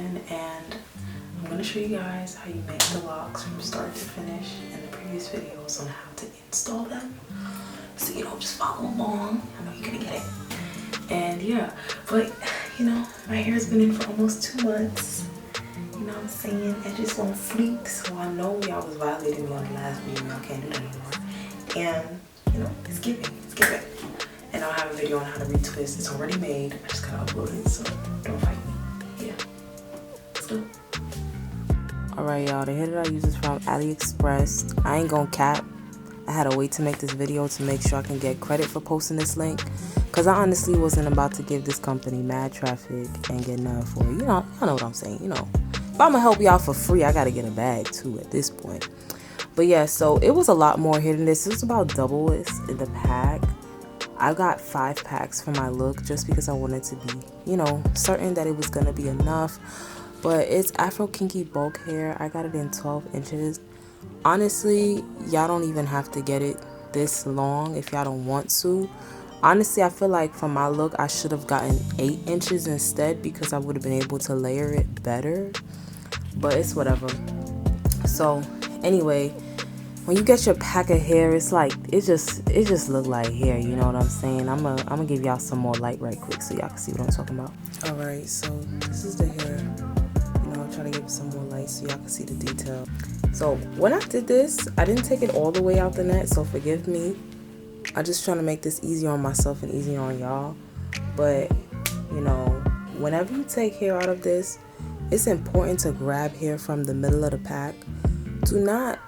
again, and I'm going to show you guys how you make the locks from start to finish. In the previous videos on how to install them, so you don't just follow along. I know you're gonna get it. And yeah, but you know, my hair's been in for almost 2 months. You know what I'm saying? It just won't sleep, so I know y'all was violating me on the last video. Y'all can't do that anymore. And you know, it's giving. And I'll have a video on how to retwist. It's already made. I just gotta upload it, so don't fight me. Yeah, let's go. Alright y'all, the hair that I use is from AliExpress. I ain't gonna cap. I had to wait to make this video to make sure I can get credit for posting this link, because I honestly wasn't about to give this company mad traffic and get nothing for it. You know what I'm saying, you know. If I'm gonna help y'all for free, I gotta get a bag too at this point. But yeah, so it was a lot more here than this. It was about double this in the pack. I got 5 packs for my look just because I wanted to be, you know, certain that it was gonna be enough. But it's Afro Kinky bulk hair. I got it in 12 inches. Honestly, y'all don't even have to get it this long if y'all don't want to. Honestly, I feel like for my look, I should have gotten 8 inches instead, because I would have been able to layer it better. But it's whatever. So anyway, when you get your pack of hair, it's like it just look like hair, you know what I'm saying? I'm gonna give y'all some more light right quick so y'all can see what I'm talking about. Alright, so this is the hair. You know, I'm trying to give it some more light so y'all can see the detail. So when I did this, I didn't take it all the way out the net, so forgive me. I'm just trying to make this easier on myself and easier on y'all. But you know, whenever you take hair out of this, it's important to grab hair from the middle of the pack. Do not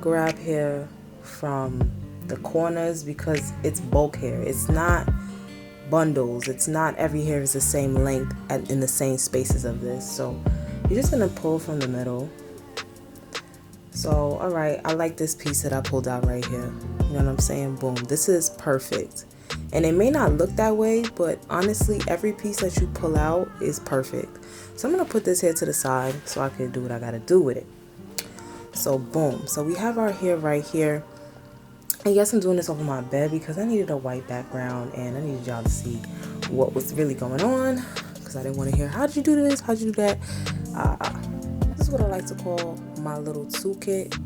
grab hair from the corners, because it's bulk hair. It's not bundles. It's not every hair is the same length and in the same spaces of this. So you're just gonna pull from the middle. So alright, I like this piece that I pulled out right here. You know what I'm saying? Boom. This is perfect. And it may not look that way, but honestly, every piece that you pull out is perfect. So I'm gonna put this hair to the side so I can do what I gotta do with it. So boom, so we have our hair right here. And yes, I'm doing this over my bed because I needed a white background and I needed y'all to see what was really going on, because I didn't want to hear, how'd you do this, how'd you do that. This is what I like to call my little toolkit.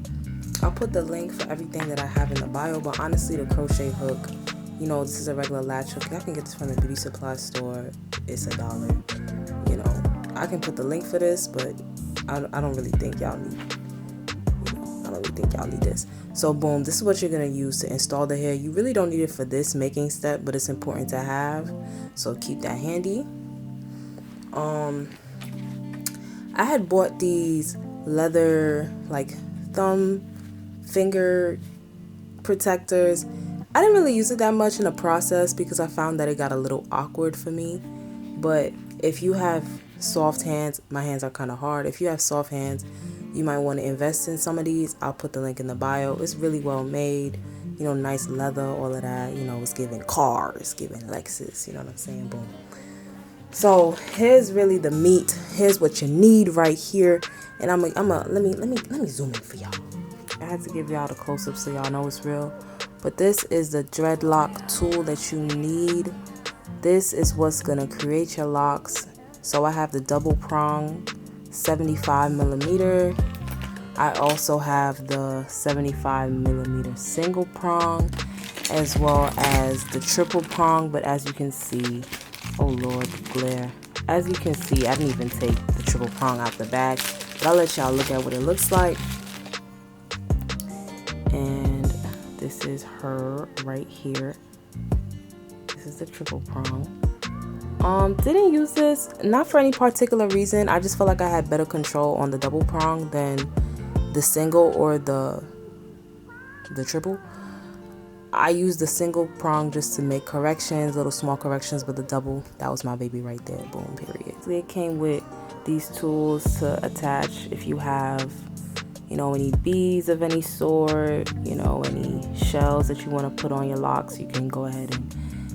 I'll put the link for everything that I have in the bio, but honestly, the crochet hook, you know, this is a regular latch hook. I can get this from the beauty supply store. It's $1. You know, I can put the link for this, but I don't really think y'all need it. I don't really think y'all need this. So boom, this is what you're gonna use to install the hair. You really don't need it for this making step, but it's important to have, so keep that handy. I had bought these leather like thumb finger protectors. I didn't really use it that much in the process because I found that it got a little awkward for me. But if you have soft hands, my hands are kind of hard. If you have soft hands, you might want to invest in some of these. I'll put the link in the bio. It's really well made, you know, nice leather, all of that. You know, it's giving car, it's giving Lexus, you know what I'm saying? Boom. So here's really the meat. Here's what you need right here. And let me zoom in for y'all. I had to give y'all the close-up so y'all know it's real. But this is the dreadlock tool that you need. This is what's gonna create your locks. So I have the double prong 75mm. I also have the 75mm single prong, as well as the triple prong. But as you can see, oh lord, the glare. As you can see, I didn't even take the triple prong out the bag, but I'll let y'all look at what it looks like. And this is her right here. This is the triple prong. Didn't use this, not for any particular reason. I just felt like I had better control on the double prong than the single or the triple. I used the single prong just to make corrections, little small corrections, but the double, that was my baby right there. Boom, period. It came with these tools to attach if you have, you know, any beads of any sort, you know, any shells that you want to put on your locks. You can go ahead and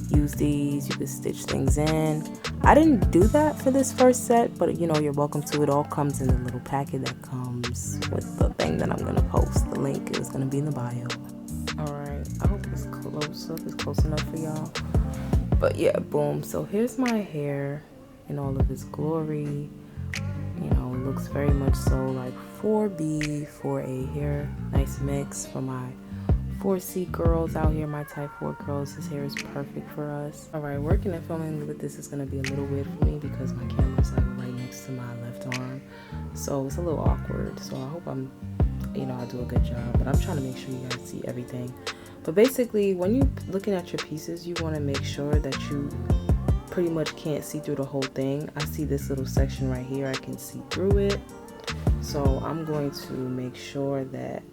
use these. You can stitch things in. I didn't do that for this first set, but you know, you're welcome to. It all comes in the little packet that comes with the thing that I'm gonna post. The link is gonna be in the bio. Alright, I hope it's close up. It's close enough for y'all. But yeah, boom. So here's my hair in all of its glory. looks very much so like 4B for a hair. Nice mix for my 4C girls out here, my type 4 girls. This hair is perfect for us. All right, working and filming with this is gonna be a little weird for me because my camera's like right next to my left arm, so it's a little awkward. So I hope I do a good job, but I'm trying to make sure you guys see everything. But basically, when you're looking at your pieces, you want to make sure that you pretty much can't see through the whole thing. I see this little section right here, I can see through it, so I'm going to make sure that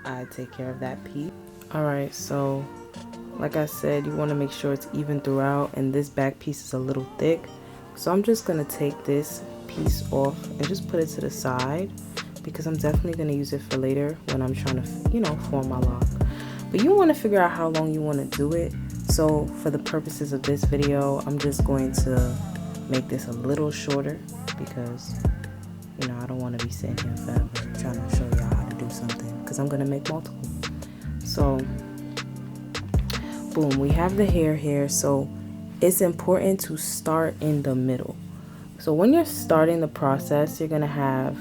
I take care of that piece. Alright, so like I said, you want to make sure it's even throughout, and this back piece is a little thick, so I'm just going to take this piece off and just put it to the side because I'm definitely going to use it for later when I'm trying to, form my lock. But you want to figure out how long you want to do it. So for the purposes of this video, I'm just going to make this a little shorter because, I don't want to be sitting here forever trying to show y'all how to do something because I'm going to make multiple. So, boom, we have the hair here. So it's important to start in the middle. So when you're starting the process, you're going to have,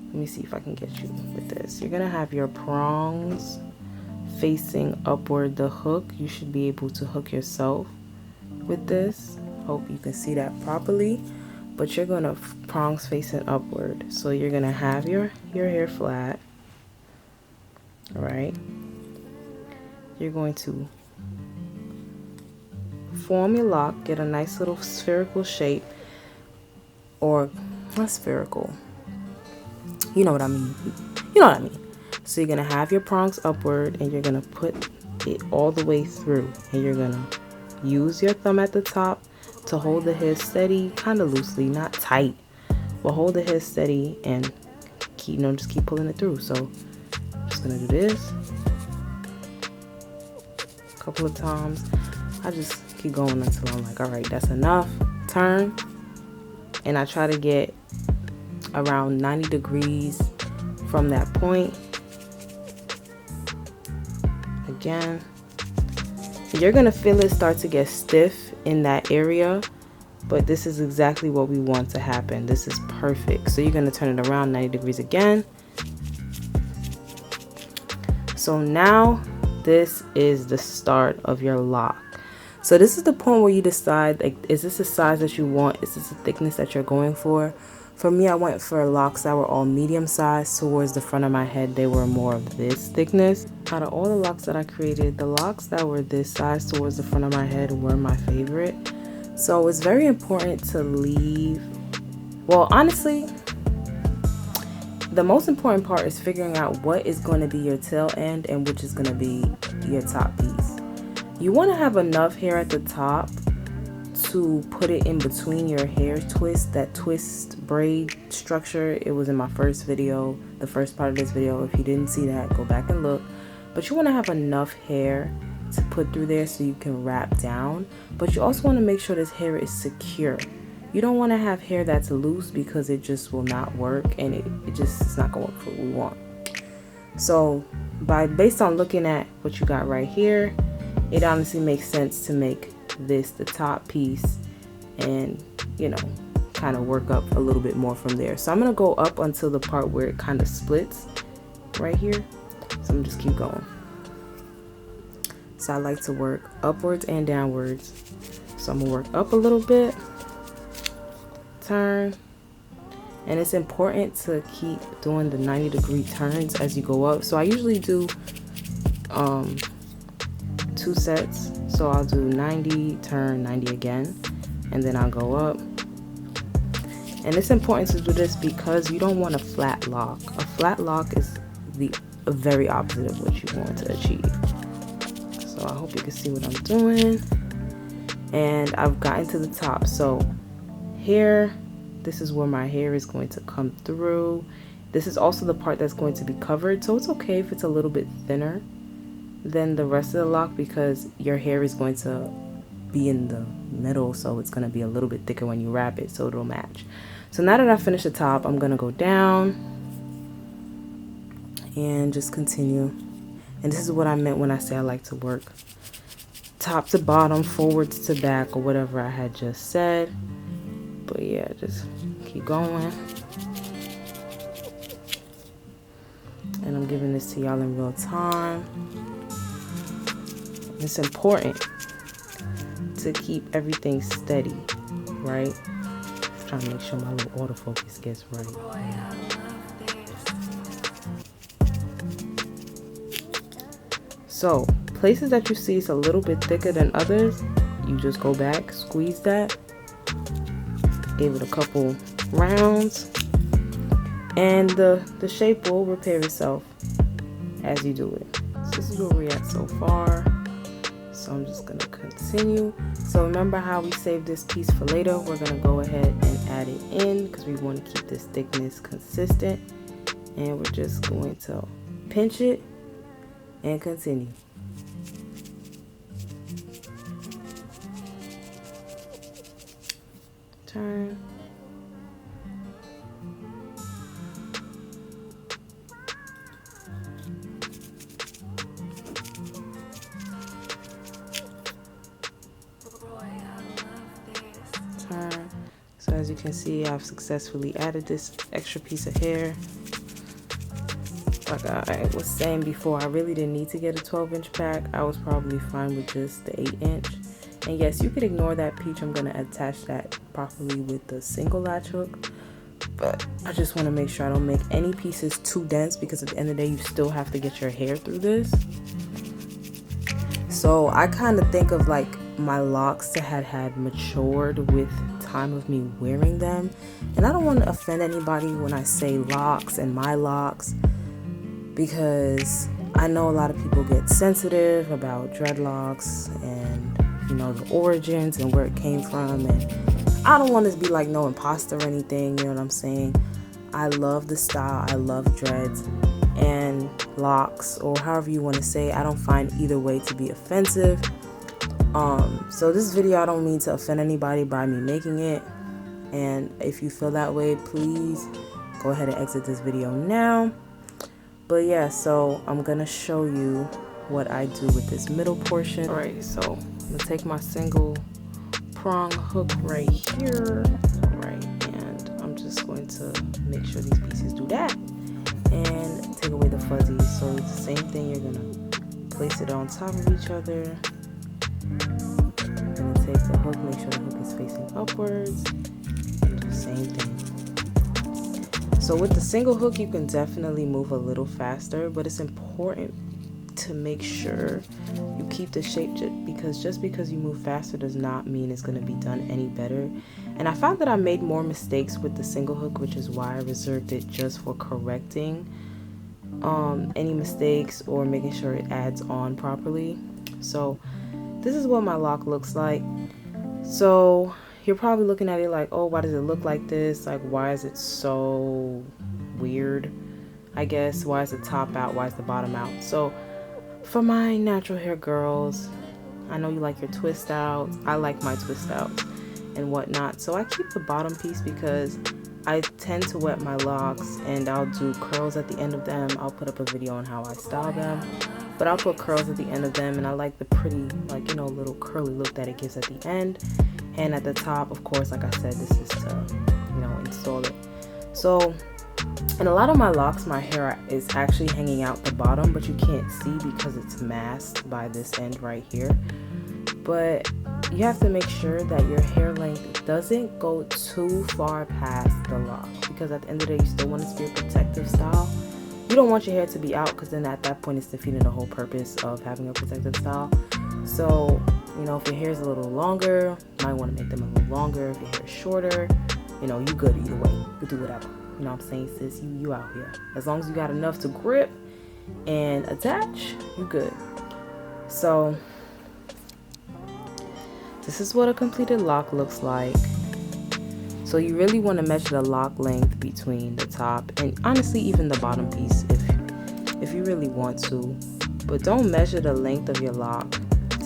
let me see if I can get you with this. You're going to have your prongs facing upward. The hook, you should be able to hook yourself with this. Hope you can see that properly. But you're going to prongs facing upward. So you're going to have your hair flat. All right. You're going to form your lock, get a nice little spherical shape, or not spherical. You know what I mean. So you're going to have your prongs upward and you're going to put it all the way through. And you're going to use your thumb at the top to hold the hair steady, kind of loosely, not tight. But hold the hair steady and keep, just keep pulling it through. So I'm just going to do this a couple of times. I just keep going until I'm like, all right, that's enough. Turn. And I try to get around 90 degrees from that point. Again, you're gonna feel it start to get stiff in that area, but this is exactly what we want to happen. This is perfect. So you're gonna turn it around 90 degrees again. So now this is the start of your lock. So this is the point where you decide, like, is this the size that you want? Is this the thickness that you're going for? For me, I went for locks that were all medium size. Towards the front of my head, they were more of this thickness. Out of all the locks that I created, the locks that were this size towards the front of my head were my favorite. So it's very important to leave, well, honestly, the most important part is figuring out what is going to be your tail end and which is going to be your top piece. You want to have enough hair at the top to put it in between your hair twist, that twist braid structure. It was in my first video, the first part of this video. If you didn't see that, go back and look. But you want to have enough hair to put through there so you can wrap down, but you also want to make sure this hair is secure. You don't want to have hair that's loose because it just will not work, and it's not gonna work for what we want. So based on looking at what you got right here, it honestly makes sense to make this the top piece and kind of work up a little bit more from there. So I'm gonna go up until the part where it kind of splits right here. So I'm just keep going. So I like to work upwards and downwards. So I'm gonna work up a little bit, turn, and it's important to keep doing the 90-degree turns as you go up. So I usually do 2 sets. So I'll do 90, turn, 90 again, and then I'll go up. And it's important to do this because you don't want a flat lock. A flat lock is the very opposite of what you want to achieve. So I hope you can see what I'm doing. And I've gotten to the top. So here, this is where my hair is going to come through. This is also the part that's going to be covered. So it's okay if it's a little bit thinner than the rest of the lock because your hair is going to be in the middle. So it's going to be a little bit thicker when you wrap it so it'll match. So now that I finished the top, I'm going to go down and just continue. And this is what I meant when I say I like to work top to bottom, forwards to back, or whatever I had just said. But yeah, just keep going. And I'm giving this to y'all in real time. It's important to keep everything steady, right? I'm trying to make sure my little autofocus gets right. So, places that you see is a little bit thicker than others, you just go back, squeeze that, give it a couple rounds, and the shape will repair itself as you do it. So this is where we're at so far. So I'm just gonna continue. So remember how we saved this piece for later? We're gonna go ahead and add it in because we want to keep this thickness consistent. And we're just going to pinch it and continue. Turn. Turn. So as you can see, I've successfully added this extra piece of hair. Like I was saying before, I really didn't need to get a 12-inch pack. I was probably fine with just the 8-inch. And yes, you could ignore that peach. I'm gonna attach that properly with the single latch hook. But I just want to make sure I don't make any pieces too dense, because at the end of the day, you still have to get your hair through this. So I kind of think of like my locks that had matured with time of me wearing them. And I don't want to offend anybody when I say locks and my locks, because I know a lot of people get sensitive about dreadlocks and, you know, the origins and where it came from. And I don't want to be like no imposter or anything, you know what I'm saying? I love the style, I love dreads and locks, or however you want to say it. I don't find either way to be offensive. So this video, I don't mean to offend anybody by me making it. And if you feel that way, please go ahead and exit this video now. But yeah, so I'm gonna show you what I do with this middle portion. All right, so I'm gonna take my single prong hook right here. All right, and I'm just going to make sure these pieces do that and take away the fuzzies. So it's the same thing, you're gonna place it on top of each other. You're gonna take the hook, make sure the hook is facing upwards, and do the same thing. So with the single hook, you can definitely move a little faster, but it's important to make sure you keep the shape, because just because you move faster does not mean it's going to be done any better. And I found that I made more mistakes with the single hook, which is why I reserved it just for correcting any mistakes or making sure it adds on properly. So this is what my lock looks like. So you're probably looking at it like, oh, why does it look like this? Like, why is it so weird? I guess, why is the top out? Why is the bottom out? So for my natural hair girls, I know you like your twist outs. I like my twist outs and whatnot. So I keep the bottom piece because I tend to wet my locks, and I'll do curls at the end of them. I'll put up a video on how I style them, but I'll put curls at the end of them, and I like the pretty, like, you know, little curly look that it gives at the end. And at the top, of course, like I said, this is to, you know, install it. So in a lot of my locks, my hair is actually hanging out the bottom, but you can't see because it's masked by this end right here. But you have to make sure that your hair length doesn't go too far past the lock, because at the end of the day, you still want it to be a protective style. You don't want your hair to be out, because then at that point it's defeating the whole purpose of having a protective style. So, you know, if your hair is a little longer, you might want to make them a little longer. If your hair is shorter, you know, you good either way. You do whatever. You know what I'm saying, sis? You out here. As long as you got enough to grip and attach, you good. So this is what a completed lock looks like. So you really want to measure the lock length between the top and honestly even the bottom piece if you really want to. But don't measure the length of your lock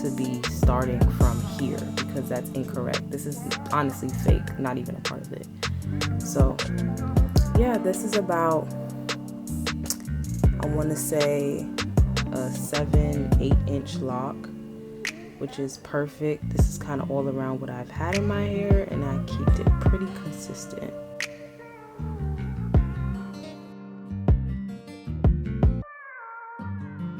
to be starting from here, because that's incorrect. This is honestly fake, not even a part of it. So yeah, this is about, I want to say, a 7-8 inch lock. which is perfect. This is kind of all around what I've had in my hair, and I kept it pretty consistent.